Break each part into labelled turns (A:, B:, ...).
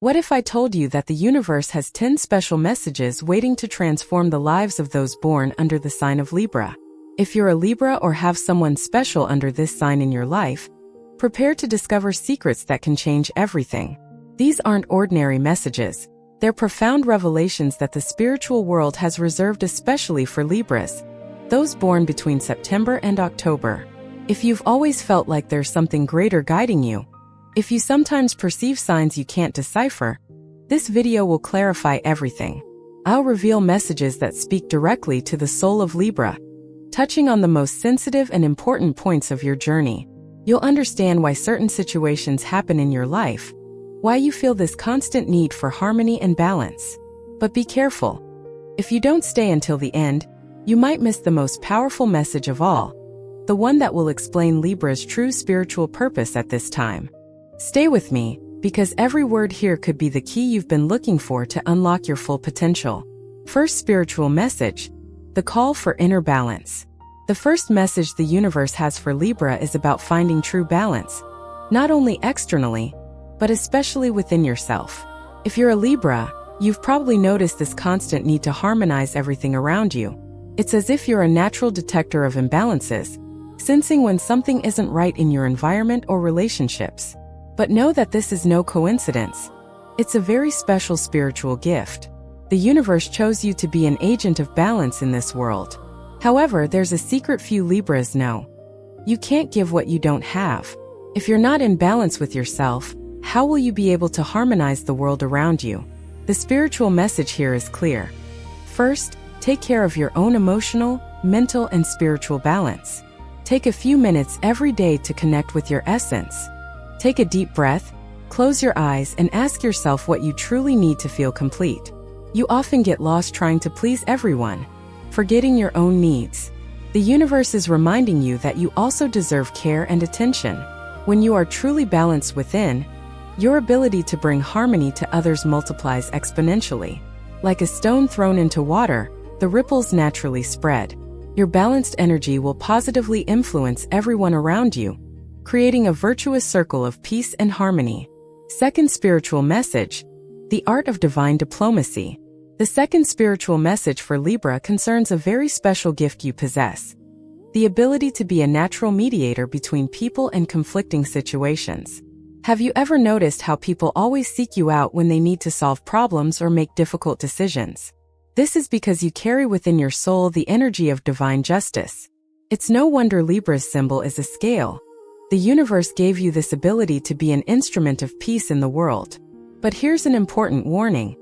A: What if I told you that the universe has 10 special messages waiting to transform the lives of those born under the sign of Libra? If you're a Libra or have someone special under this sign in your life, prepare to discover secrets that can change everything. These aren't ordinary messages. They're profound revelations that the spiritual world has reserved especially for Libras, those born between September and October. If you've always felt like there's something greater guiding you, if you sometimes perceive signs you can't decipher, this video will clarify everything. I'll reveal messages that speak directly to the soul of Libra, touching on the most sensitive and important points of your journey. You'll understand why certain situations happen in your life, why you feel this constant need for harmony and balance. But be careful. If you don't stay until the end, you might miss the most powerful message of all, the one that will explain Libra's true spiritual purpose at this time. Stay with me, because every word here could be the key you've been looking for to unlock your full potential. First spiritual message: the call for inner balance. The first message the universe has for Libra is about finding true balance, not only externally, but especially within yourself. If you're a Libra, you've probably noticed this constant need to harmonize everything around you. It's as if you're a natural detector of imbalances, sensing when something isn't right in your environment or relationships. But know that this is no coincidence. It's a very special spiritual gift. The universe chose you to be an agent of balance in this world. However, there's a secret few Libras know. You can't give what you don't have. If you're not in balance with yourself, how will you be able to harmonize the world around you? The spiritual message here is clear. First, take care of your own emotional, mental, and spiritual balance. Take a few minutes every day to connect with your essence. Take a deep breath, close your eyes, and ask yourself what you truly need to feel complete. You often get lost trying to please everyone, forgetting your own needs. The universe is reminding you that you also deserve care and attention. When you are truly balanced within, your ability to bring harmony to others multiplies exponentially. Like a stone thrown into water, the ripples naturally spread. Your balanced energy will positively influence everyone around you, creating a virtuous circle of peace and harmony. Second spiritual message: the art of divine diplomacy. The second spiritual message for Libra concerns a very special gift you possess: the ability to be a natural mediator between people and conflicting situations. Have you ever noticed how people always seek you out when they need to solve problems or make difficult decisions? This is because you carry within your soul the energy of divine justice. It's no wonder Libra's symbol is a scale. The universe gave you this ability to be an instrument of peace in the world. But here's an important warning.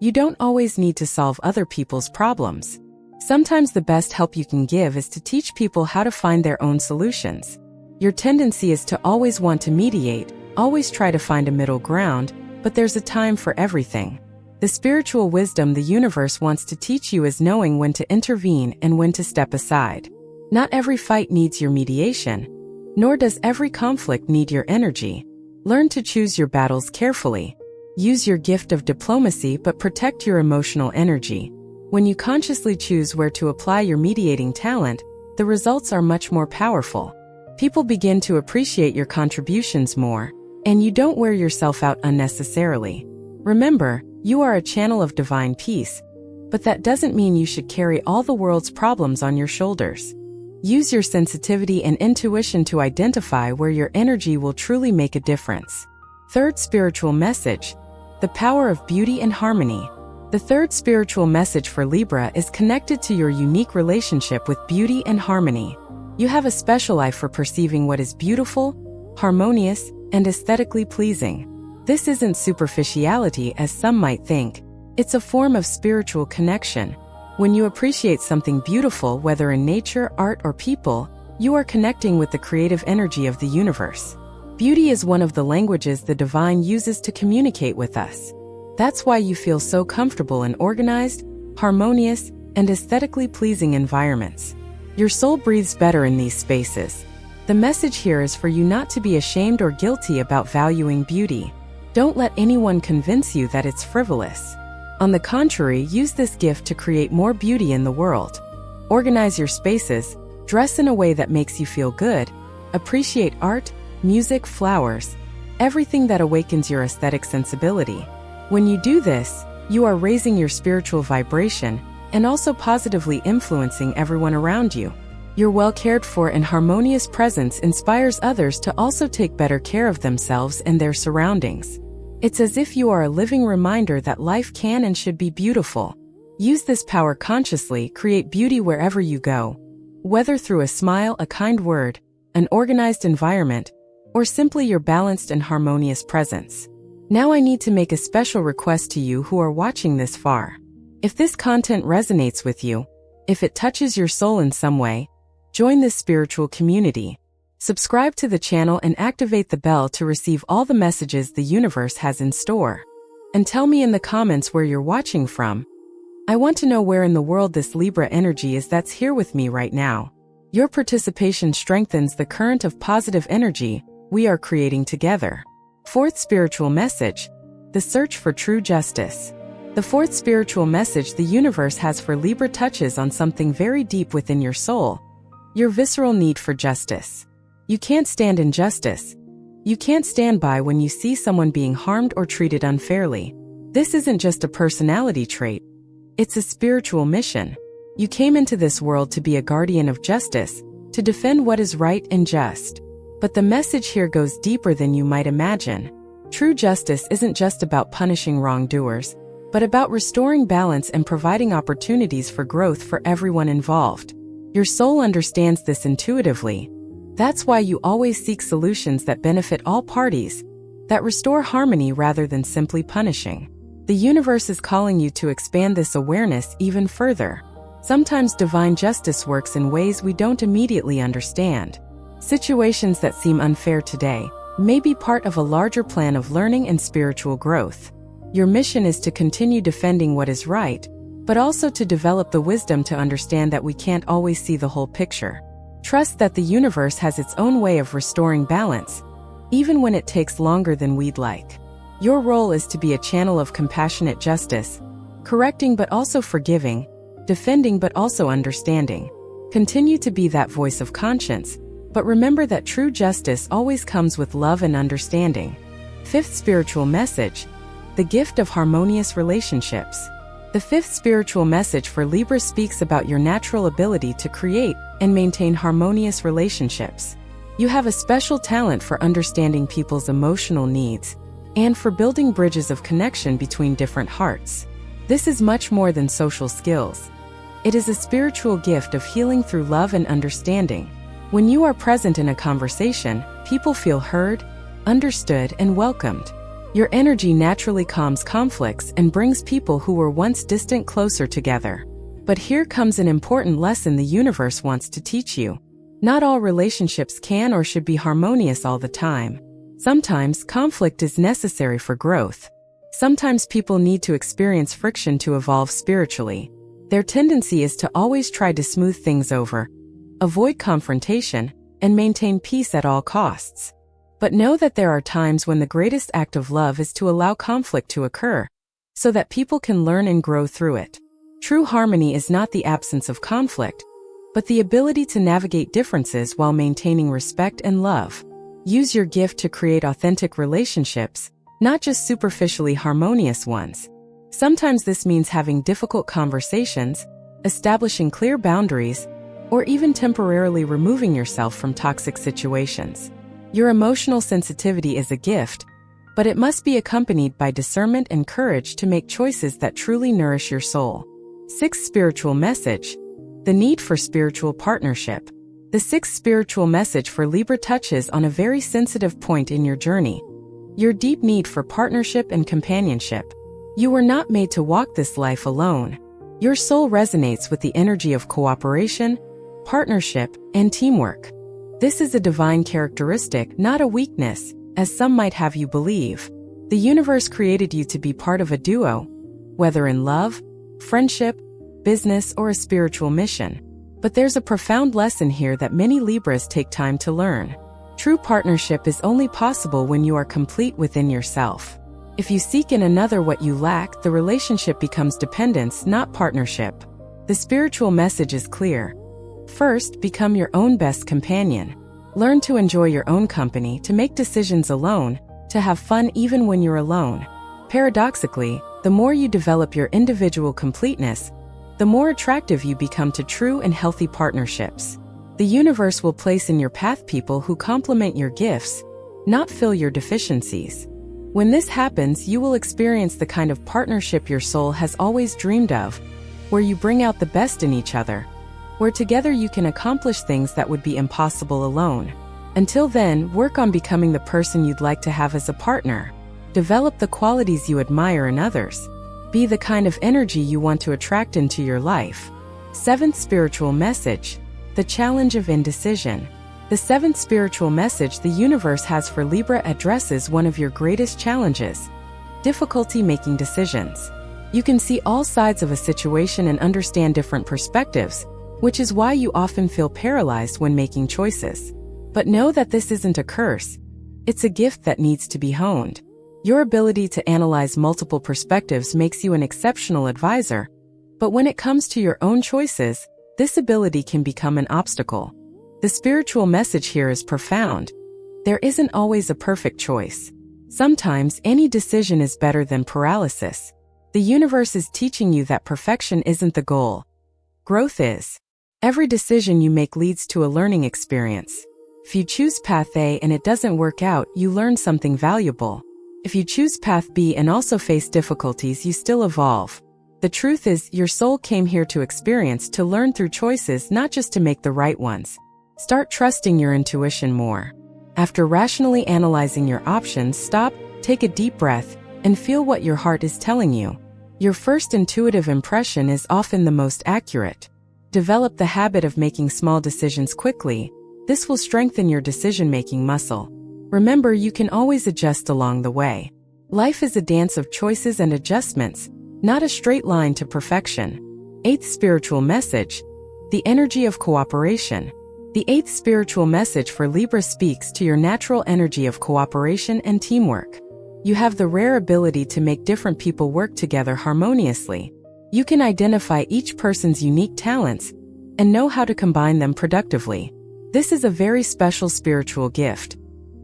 A: You don't always need to solve other people's problems. Sometimes the best help you can give is to teach people how to find their own solutions. Your tendency is to always want to mediate, always try to find a middle ground, but there's a time for everything. The spiritual wisdom the universe wants to teach you is knowing when to intervene and when to step aside. Not every fight needs your mediation, nor does every conflict need your energy. Learn to choose your battles carefully. Use your gift of diplomacy, but protect your emotional energy. When you consciously choose where to apply your mediating talent, the results are much more powerful. People begin to appreciate your contributions more, and you don't wear yourself out unnecessarily. Remember, you are a channel of divine peace, but that doesn't mean you should carry all the world's problems on your shoulders. Use your sensitivity and intuition to identify where your energy will truly make a difference. Third spiritual message: the power of beauty and harmony. The third spiritual message for Libra is connected to your unique relationship with beauty and harmony. You have a special eye for perceiving what is beautiful, harmonious, and aesthetically pleasing. This isn't superficiality as some might think. It's a form of spiritual connection. When you appreciate something beautiful, whether in nature, art, or people, you are connecting with the creative energy of the universe. Beauty is one of the languages the divine uses to communicate with us. That's why you feel so comfortable in organized, harmonious, and aesthetically pleasing environments. Your soul breathes better in these spaces. The message here is for you not to be ashamed or guilty about valuing beauty. Don't let anyone convince you that it's frivolous. On the contrary, use this gift to create more beauty in the world. Organize your spaces, dress in a way that makes you feel good, appreciate art, music, flowers, everything that awakens your aesthetic sensibility. When you do this, you are raising your spiritual vibration and also positively influencing everyone around you. Your well cared for and harmonious presence inspires others to also take better care of themselves and their surroundings. It's as if you are a living reminder that life can and should be beautiful. Use this power consciously, create beauty wherever you go. Whether through a smile, a kind word, an organized environment, or simply your balanced and harmonious presence. Now I need to make a special request to you who are watching this far. If this content resonates with you, if it touches your soul in some way, join this spiritual community. Subscribe to the channel and activate the bell to receive all the messages the universe has in store. And tell me in the comments where you're watching from. I want to know where in the world this Libra energy is that's here with me right now. Your participation strengthens the current of positive energy we are creating together. Fourth spiritual message: the search for true justice. The fourth spiritual message the universe has for Libra touches on something very deep within your soul: your visceral need for justice. You can't stand injustice. You can't stand by when you see someone being harmed or treated unfairly. This isn't just a personality trait. It's a spiritual mission. You came into this world to be a guardian of justice, to defend what is right and just. But the message here goes deeper than you might imagine. True justice isn't just about punishing wrongdoers, but about restoring balance and providing opportunities for growth for everyone involved. Your soul understands this intuitively. That's why you always seek solutions that benefit all parties, that restore harmony rather than simply punishing. The universe is calling you to expand this awareness even further. Sometimes divine justice works in ways we don't immediately understand. Situations that seem unfair today may be part of a larger plan of learning and spiritual growth. Your mission is to continue defending what is right, but also to develop the wisdom to understand that we can't always see the whole picture. Trust that the universe has its own way of restoring balance, even when it takes longer than we'd like. Your role is to be a channel of compassionate justice, correcting but also forgiving, defending but also understanding. Continue to be that voice of conscience, but remember that true justice always comes with love and understanding. Fifth spiritual message: the gift of harmonious relationships. The fifth spiritual message for Libra speaks about your natural ability to create and maintain harmonious relationships. You have a special talent for understanding people's emotional needs and for building bridges of connection between different hearts. This is much more than social skills. It is a spiritual gift of healing through love and understanding. When you are present in a conversation, people feel heard, understood, and welcomed. Your energy naturally calms conflicts and brings people who were once distant closer together. But here comes an important lesson the universe wants to teach you. Not all relationships can or should be harmonious all the time. Sometimes conflict is necessary for growth. Sometimes people need to experience friction to evolve spiritually. Their tendency is to always try to smooth things over, avoid confrontation, and maintain peace at all costs. But know that there are times when the greatest act of love is to allow conflict to occur, so that people can learn and grow through it. True harmony is not the absence of conflict, but the ability to navigate differences while maintaining respect and love. Use your gift to create authentic relationships, not just superficially harmonious ones. Sometimes this means having difficult conversations, establishing clear boundaries, or even temporarily removing yourself from toxic situations. Your emotional sensitivity is a gift, but it must be accompanied by discernment and courage to make choices that truly nourish your soul. Sixth spiritual message: the need for spiritual partnership. The sixth spiritual message for Libra touches on a very sensitive point in your journey: your deep need for partnership and companionship. You were not made to walk this life alone. Your soul resonates with the energy of cooperation, partnership, and teamwork. This is a divine characteristic, not a weakness, as some might have you believe. The universe created you to be part of a duo, whether in love, friendship, business, or a spiritual mission. But there's a profound lesson here that many Libras take time to learn. True partnership is only possible when you are complete within yourself. If you seek in another what you lack, the relationship becomes dependence, not partnership. The spiritual message is clear. First, become your own best companion. Learn to enjoy your own company, to make decisions alone, to have fun even when you're alone. Paradoxically, the more you develop your individual completeness, the more attractive you become to true and healthy partnerships. The universe will place in your path people who complement your gifts, not fill your deficiencies. When this happens, you will experience the kind of partnership your soul has always dreamed of, where you bring out the best in each other, where together you can accomplish things that would be impossible alone. Until then, work on becoming the person you'd like to have as a partner. Develop the qualities you admire in others. Be the kind of energy you want to attract into your life. Seventh spiritual message: the challenge of indecision. The seventh spiritual message the universe has for Libra addresses one of your greatest challenges: difficulty making decisions. You can see all sides of a situation and understand different perspectives, which is why you often feel paralyzed when making choices. But know that this isn't a curse. It's a gift that needs to be honed. Your ability to analyze multiple perspectives makes you an exceptional advisor, but when it comes to your own choices, this ability can become an obstacle. The spiritual message here is profound. There isn't always a perfect choice. Sometimes any decision is better than paralysis. The universe is teaching you that perfection isn't the goal. Growth is. Every decision you make leads to a learning experience. If you choose path A and it doesn't work out, you learn something valuable. If you choose path B and also face difficulties, you still evolve. The truth is, your soul came here to experience, to learn through choices, not just to make the right ones. Start trusting your intuition more. After rationally analyzing your options, stop, take a deep breath, and feel what your heart is telling you. Your first intuitive impression is often the most accurate. Develop the habit of making small decisions quickly. This will strengthen your decision-making muscle. Remember, you can always adjust along the way. Life is a dance of choices and adjustments, not a straight line to perfection. Eighth spiritual message: the energy of cooperation. The eighth spiritual message for Libra speaks to your natural energy of cooperation and teamwork. You have the rare ability to make different people work together harmoniously. You can identify each person's unique talents and know how to combine them productively. This is a very special spiritual gift.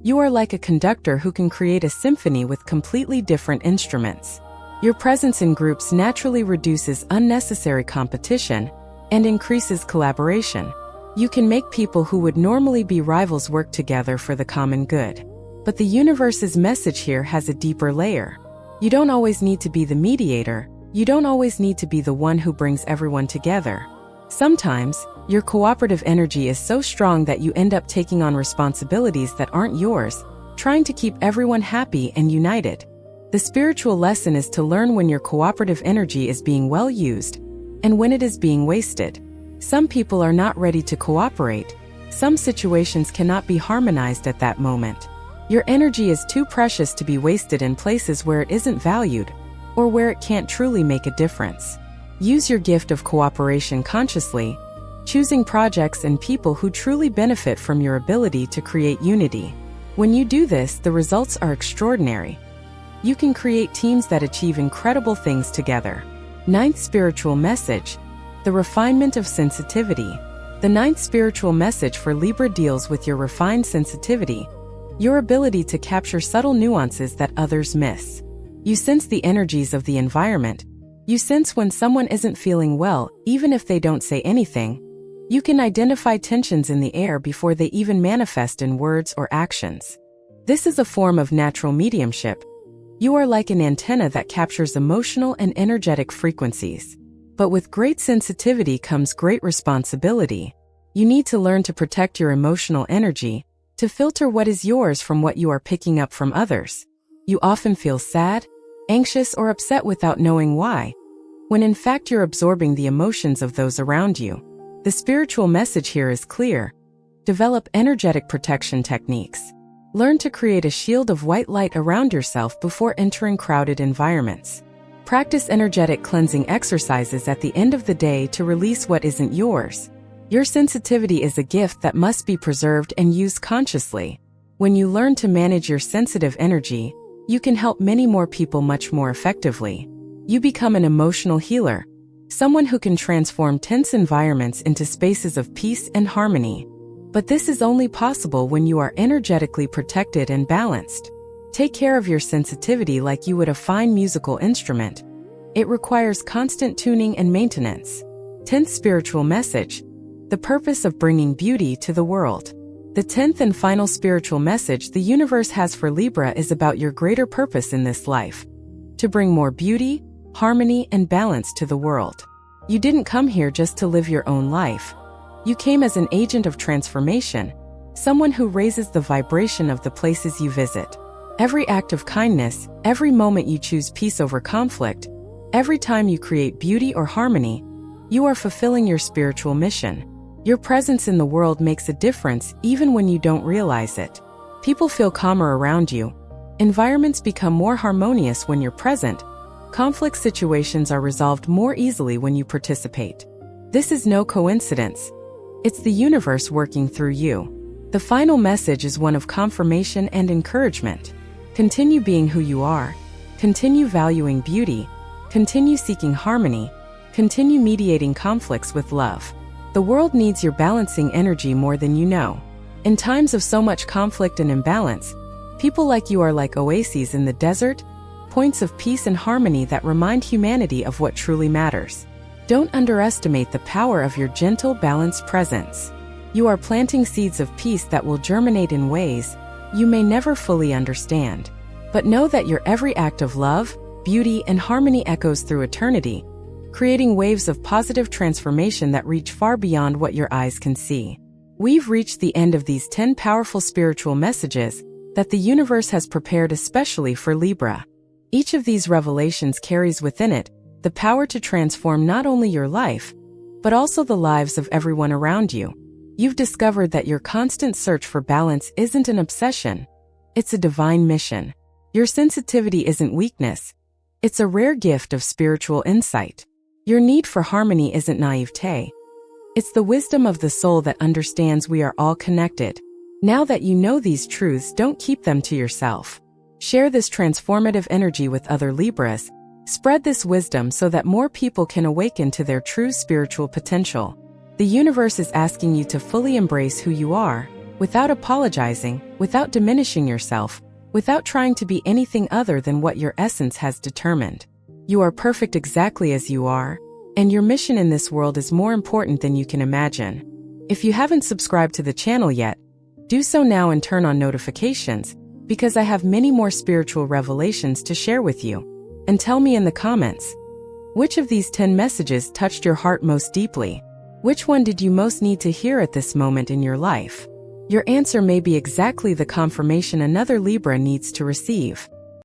A: You are like a conductor who can create a symphony with completely different instruments. Your presence in groups naturally reduces unnecessary competition and increases collaboration. You can make people who would normally be rivals work together for the common good. But the universe's message here has a deeper layer. You don't always need to be the mediator. You don't always need to be the one who brings everyone together. Sometimes, your cooperative energy is so strong that you end up taking on responsibilities that aren't yours, trying to keep everyone happy and united. The spiritual lesson is to learn when your cooperative energy is being well used and when it is being wasted. Some people are not ready to cooperate. Some situations cannot be harmonized at that moment. Your energy is too precious to be wasted in places where it isn't valued or where it can't truly make a difference. Use your gift of cooperation consciously, choosing projects and people who truly benefit from your ability to create unity. When you do this, the results are extraordinary. You can create teams that achieve incredible things together. Ninth spiritual message: the refinement of sensitivity. The ninth spiritual message for Libra deals with your refined sensitivity, your ability to capture subtle nuances that others miss. You sense the energies of the environment. You sense when someone isn't feeling well, even if they don't say anything. You can identify tensions in the air before they even manifest in words or actions. This is a form of natural mediumship. You are like an antenna that captures emotional and energetic frequencies. But with great sensitivity comes great responsibility. You need to learn to protect your emotional energy, to filter what is yours from what you are picking up from others. You often feel sad, anxious, or upset without knowing why, when in fact you're absorbing the emotions of those around you. The spiritual message here is clear. Develop energetic protection techniques. Learn to create a shield of white light around yourself before entering crowded environments. Practice energetic cleansing exercises at the end of the day to release what isn't yours. Your sensitivity is a gift that must be preserved and used consciously. When you learn to manage your sensitive energy, you can help many more people much more effectively. You become an emotional healer, someone who can transform tense environments into spaces of peace and harmony. But this is only possible when you are energetically protected and balanced. Take care of your sensitivity like you would a fine musical instrument. It requires constant tuning and maintenance. 10th spiritual message: the purpose of bringing beauty to the world. The 10th and final spiritual message the universe has for Libra is about your greater purpose in this life: to bring more beauty, harmony, and balance to the world. You didn't come here just to live your own life. You came as an agent of transformation, someone who raises the vibration of the places you visit. Every act of kindness, every moment you choose peace over conflict, every time you create beauty or harmony, you are fulfilling your spiritual mission. Your presence in the world makes a difference even when you don't realize it. People feel calmer around you. Environments become more harmonious when you're present. Conflict situations are resolved more easily when you participate. This is no coincidence. It's the universe working through you. The final message is one of confirmation and encouragement. Continue being who you are. Continue valuing beauty. Continue seeking harmony. Continue mediating conflicts with love. The world needs your balancing energy more than you know. In times of so much conflict and imbalance, people like you are like oases in the desert, points of peace and harmony that remind humanity of what truly matters. Don't underestimate the power of your gentle, balanced presence. You are planting seeds of peace that will germinate in ways you may never fully understand. But know that your every act of love, beauty, and harmony echoes through eternity, creating waves of positive transformation that reach far beyond what your eyes can see. We've reached the end of these 10 powerful spiritual messages that the universe has prepared especially for Libra. Each of these revelations carries within it the power to transform not only your life, but also the lives of everyone around you. You've discovered that your constant search for balance isn't an obsession. It's a divine mission. Your sensitivity isn't weakness. It's a rare gift of spiritual insight. Your need for harmony isn't naivete. It's the wisdom of the soul that understands we are all connected. Now that you know these truths, don't keep them to yourself. Share this transformative energy with other Libras. Spread this wisdom so that more people can awaken to their true spiritual potential. The universe is asking you to fully embrace who you are, without apologizing, without diminishing yourself, without trying to be anything other than what your essence has determined. You are perfect exactly as you are, and your mission in this world is more important than you can imagine. If you haven't subscribed to the channel yet, do so now and turn on notifications, because I have many more spiritual revelations to share with you. And tell me in the comments, which of these 10 messages touched your heart most deeply? Which one did you most need to hear at this moment in your life? Your answer may be exactly the confirmation another Libra needs to receive.